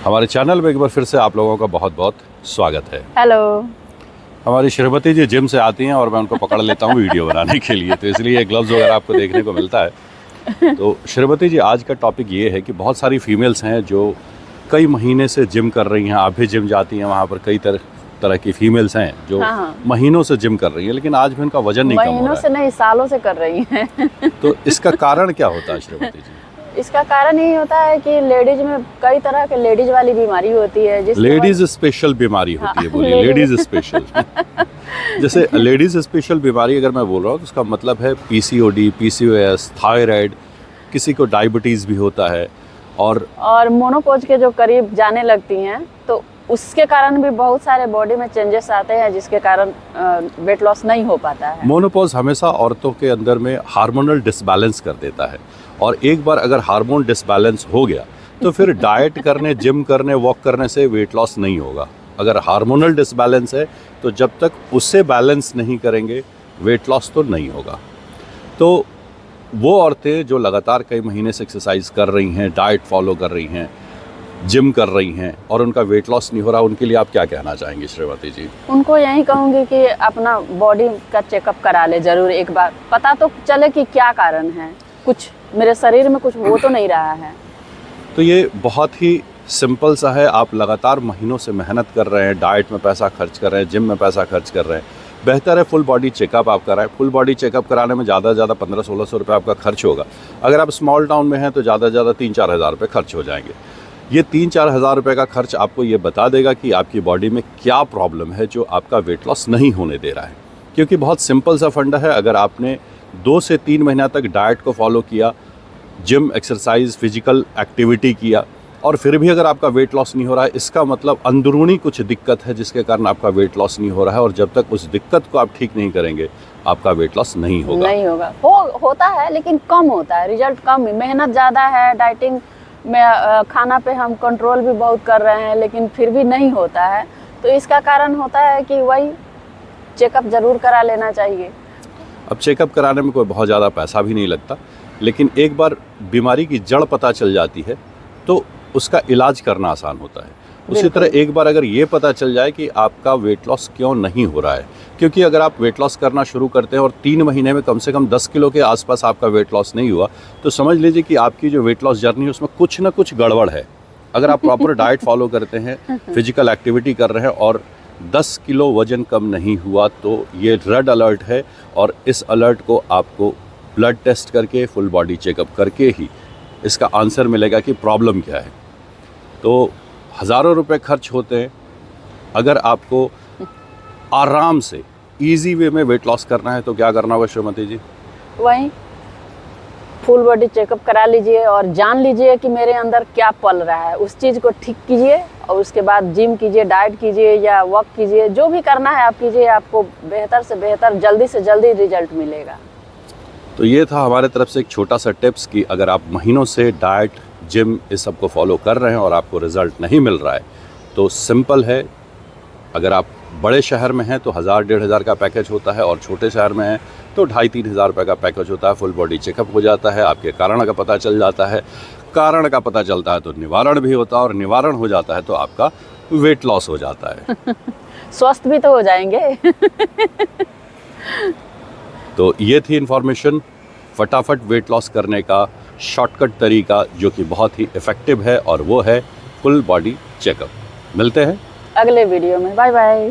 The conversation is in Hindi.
हमारे चैनल में एक बार फिर से आप लोगों का बहुत बहुत स्वागत है। हेलो। हमारी श्रीमती जी जिम से आती हैं और मैं उनको पकड़ लेता हूँ वीडियो बनाने के लिए, तो इसलिए ग्लव्स वगैरह आपको देखने को मिलता है। तो श्रीमती जी, आज का टॉपिक ये है कि बहुत सारी फीमेल्स हैं जो कई महीने से जिम कर रही हैं। आप भी जिम जाती हैं, वहाँ पर कई तरह की फीमेल्स हैं जो महीनों से जिम कर रही हैं, लेकिन आज भी उनका वजन नहीं कम हो रहा है। महीनों से नहीं, सालों से कर रही हैं। तो इसका कारण क्या होता है श्रीमती जी? इसका कारण यही होता है कि लेडीज में कई तरह के लेडीज वाली बीमारी होती है। लेडीज स्पेशल बीमारी होती है, बोलिए लेडीज स्पेशल। जैसे लेडीज स्पेशल बीमारी अगर मैं बोल रहा हूँ तो उसका मतलब है पीसीओडी, पीसीओएस, थायराइड, किसी को डायबिटीज़ भी होता है और मोनोपोज के जो करीब जाने लगती हैं तो उसके कारण भी बहुत सारे बॉडी में चेंजेस आते हैं, जिसके कारण वेट लॉस नहीं हो पाता है। मोनोपोज हमेशा औरतों के अंदर में हार्मोनल डिसबैलेंस कर देता है, और एक बार अगर हार्मोन डिसबैलेंस हो गया तो फिर डाइट करने, जिम करने, वॉक करने से वेट लॉस नहीं होगा। अगर हार्मोनल डिसबैलेंस है तो जब तक उससे बैलेंस नहीं करेंगे वेट लॉस तो नहीं होगा। तो वो औरतें जो लगातार कई महीने से एक्सरसाइज कर रही हैं, डाइट फॉलो कर रही हैं, जिम कर रही हैं और उनका वेट लॉस नहीं हो रहा, उनके लिए आप क्या कहना चाहेंगी श्रीमती जी? उनको यही कहूँगी कि अपना बॉडी का चेकअप करा ले जरूर एक बार, पता तो चले कि क्या कारण है, कुछ मेरे शरीर में कुछ हो तो नहीं रहा है। तो ये बहुत ही सिंपल सा है। आप लगातार महीनों से मेहनत कर रहे हैं, डाइट में पैसा खर्च कर रहे हैं, जिम में पैसा खर्च कर रहे हैं, बेहतर है फुल बॉडी चेकअप आप कराएं। फुल बॉडी चेकअप कराने में ज़्यादा से ज़्यादा 1500-1600 रुपये आपका खर्च होगा। अगर आप स्मॉल टाउन में हैं तो ज़्यादा से ज़्यादा 3-4 हज़ार रुपये खर्च हो जाएंगे। ये 3-4 हज़ार रुपये का खर्च आपको ये बता देगा कि आपकी बॉडी में क्या प्रॉब्लम है जो आपका वेट लॉस नहीं होने दे रहा है। क्योंकि बहुत सिंपल सा फंडा है, अगर आपने 2 से 3 महीना तक डाइट को फॉलो किया, जिम, एक्सरसाइज, फिजिकल एक्टिविटी किया और फिर भी अगर आपका वेट लॉस नहीं हो रहा है, इसका मतलब अंदरूनी कुछ दिक्कत है जिसके कारण आपका वेट लॉस नहीं हो रहा है, और जब तक उस दिक्कत को आप ठीक नहीं करेंगे आपका वेट लॉस नहीं होगा। होता है लेकिन कम होता है, रिजल्ट कम, मेहनत ज़्यादा है, डाइटिंग में खाना पे हम कंट्रोल भी बहुत कर रहे हैं लेकिन फिर भी नहीं होता है। तो इसका कारण होता है कि वही चेकअप ज़रूर करा लेना चाहिए। अब चेकअप कराने में कोई बहुत ज़्यादा पैसा भी नहीं लगता, लेकिन एक बार बीमारी की जड़ पता चल जाती है तो उसका इलाज करना आसान होता है। उसी तरह एक बार अगर ये पता चल जाए कि आपका वेट लॉस क्यों नहीं हो रहा है, क्योंकि अगर आप वेट लॉस करना शुरू करते हैं और 3 महीने में कम से कम 10 किलो के आसपास आपका वेट लॉस नहीं हुआ, तो समझ लीजिए कि आपकी जो वेट लॉस जर्नी है उसमें कुछ ना कुछ गड़बड़ है। अगर आप प्रॉपर डाइट फॉलो करते हैं, फिजिकल एक्टिविटी कर रहे हैं और 10 किलो वजन कम नहीं हुआ, तो ये रेड अलर्ट है, और इस अलर्ट को आपको ब्लड टेस्ट करके, फुल बॉडी चेकअप करके ही इसका आंसर मिलेगा कि प्रॉब्लम क्या है। तो हज़ारों रुपए खर्च होते हैं। अगर आपको आराम से इजी वे में वेट लॉस करना है तो क्या करना होगा श्रीमती जी? वही फुल बॉडी चेकअप करा लीजिए और जान लीजिए कि मेरे अंदर क्या पल रहा है, उस चीज़ को ठीक कीजिए और उसके बाद जिम कीजिए, डाइट कीजिए या वॉक कीजिए, जो भी करना है आप कीजिए, आपको बेहतर से बेहतर, जल्दी से जल्दी रिजल्ट मिलेगा। तो ये था हमारे तरफ से एक छोटा सा टिप्स कि अगर आप महीनों से डाइट, जिम, इस सब को फॉलो कर रहे हैं और आपको रिज़ल्ट नहीं मिल रहा है तो सिंपल है। अगर आप बड़े शहर में हैं तो 1000-1500 हज़ार का पैकेज होता है, और छोटे शहर में हैं तो 2,500-3 हज़ार रुपये का पैकेज होता है। फुल बॉडी चेकअप हो जाता है, आपके कारण का पता चल जाता है, कारण का पता चलता है तो निवारण भी होता है, और निवारण हो जाता है तो आपका वेट लॉस हो जाता है। स्वस्थ भी तो हो जाएंगे। तो ये थी इन्फॉर्मेशन, फटाफट वेट लॉस करने का शॉर्टकट तरीका जो कि बहुत ही इफ़ेक्टिव है, और वो है फुल बॉडी चेकअप। मिलते हैं अगले वीडियो में। Bye bye.